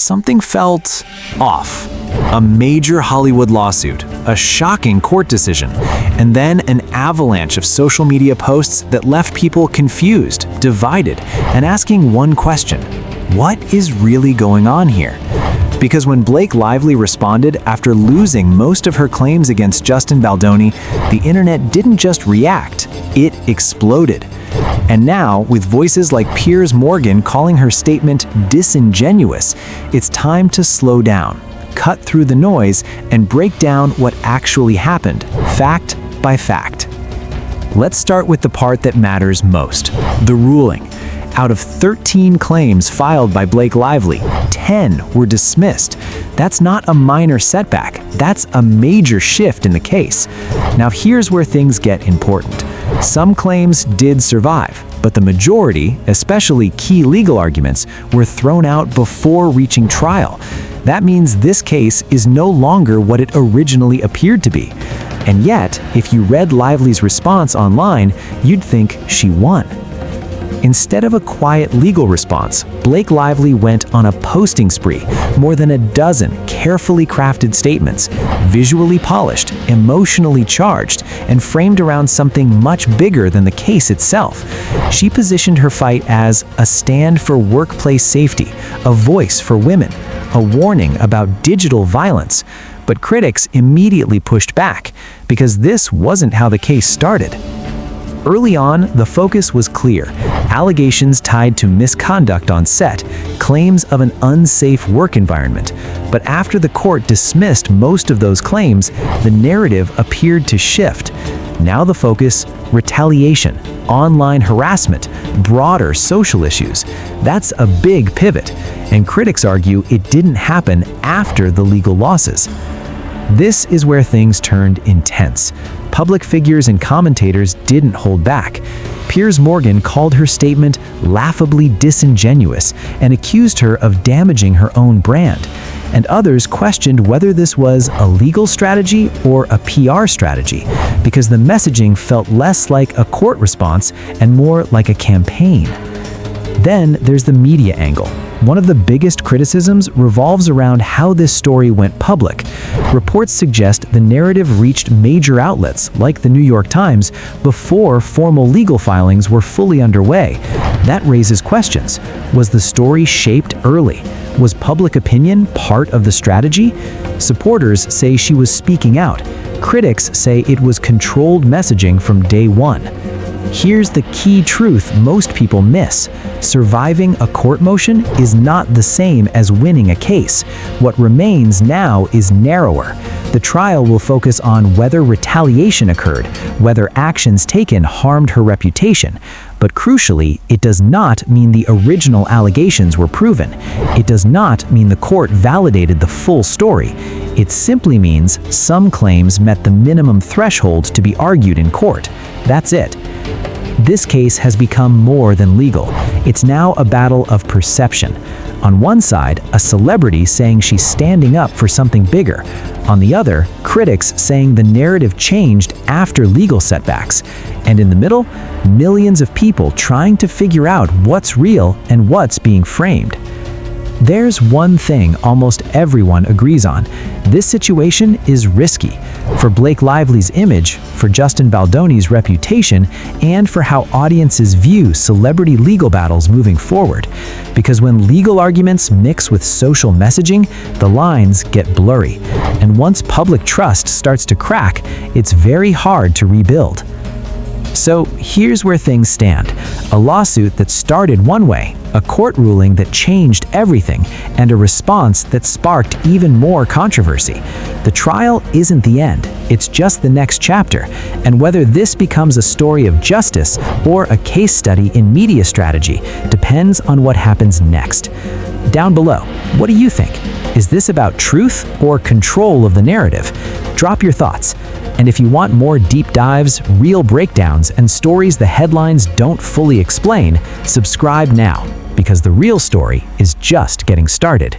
something felt off. A major Hollywood lawsuit, a shocking court decision, and then an avalanche of social media posts that left people confused, divided, and asking one question: what is really going on here? Because when Blake Lively responded after losing most of her claims against Justin Baldoni, the internet didn't just react, it exploded. And now, with voices like Piers Morgan calling her statement disingenuous, it's time to slow down, cut through the noise, and break down what actually happened, fact by fact. Let's start with the part that matters most, the ruling. Out of 13 claims filed by Blake Lively, 10 were dismissed. That's not a minor setback, that's a major shift in the case. Now here's where things get important. Some claims did survive, but the majority, especially key legal arguments, were thrown out before reaching trial. That means this case is no longer what it originally appeared to be. And yet, if you read Lively's response online, you'd think she won. Instead of a quiet legal response, Blake Lively went on a posting spree, more than a dozen carefully crafted statements, visually polished, emotionally charged, and framed around something much bigger than the case itself. She positioned her fight as a stand for workplace safety, a voice for women, a warning about digital violence. But critics immediately pushed back, because this wasn't how the case started. Early on, the focus was clear: allegations tied to misconduct on set, claims of an unsafe work environment. But after the court dismissed most of those claims, the narrative appeared to shift. Now the focus: retaliation, online harassment, broader social issues. That's a big pivot, and critics argue it didn't happen after the legal losses. This is where things turned intense. Public figures and commentators didn't hold back. Piers Morgan called her statement laughably disingenuous and accused her of damaging her own brand. And others questioned whether this was a legal strategy or a PR strategy, because the messaging felt less like a court response and more like a campaign. Then there's the media angle. One of the biggest criticisms revolves around how this story went public. Reports suggest the narrative reached major outlets, like the New York Times, before formal legal filings were fully underway. That raises questions. Was the story shaped early? Was public opinion part of the strategy? Supporters say she was speaking out. Critics say it was controlled messaging from day one. Here's the key truth most people miss. Surviving a court motion is not the same as winning a case. What remains now is narrower. The trial will focus on whether retaliation occurred, whether actions taken harmed her reputation. But crucially, it does not mean the original allegations were proven. It does not mean the court validated the full story. It simply means some claims met the minimum threshold to be argued in court. That's it. This case has become more than legal. It's now a battle of perception. On one side, a celebrity saying she's standing up for something bigger. On the other, critics saying the narrative changed after legal setbacks. And in the middle, millions of people trying to figure out what's real and what's being framed. There's one thing almost everyone agrees on. This situation is risky. For Blake Lively's image, for Justin Baldoni's reputation, and for how audiences view celebrity legal battles moving forward. Because when legal arguments mix with social messaging, the lines get blurry. And once public trust starts to crack, it's very hard to rebuild. So here's where things stand. A lawsuit that started one way, a court ruling that changed everything, and a response that sparked even more controversy. The trial isn't the end, it's just the next chapter. And whether this becomes a story of justice or a case study in media strategy depends on what happens next. Down below, what do you think? Is this about truth or control of the narrative? Drop your thoughts. And if you want more deep dives, real breakdowns, and stories the headlines don't fully explain, subscribe now, because the real story is just getting started.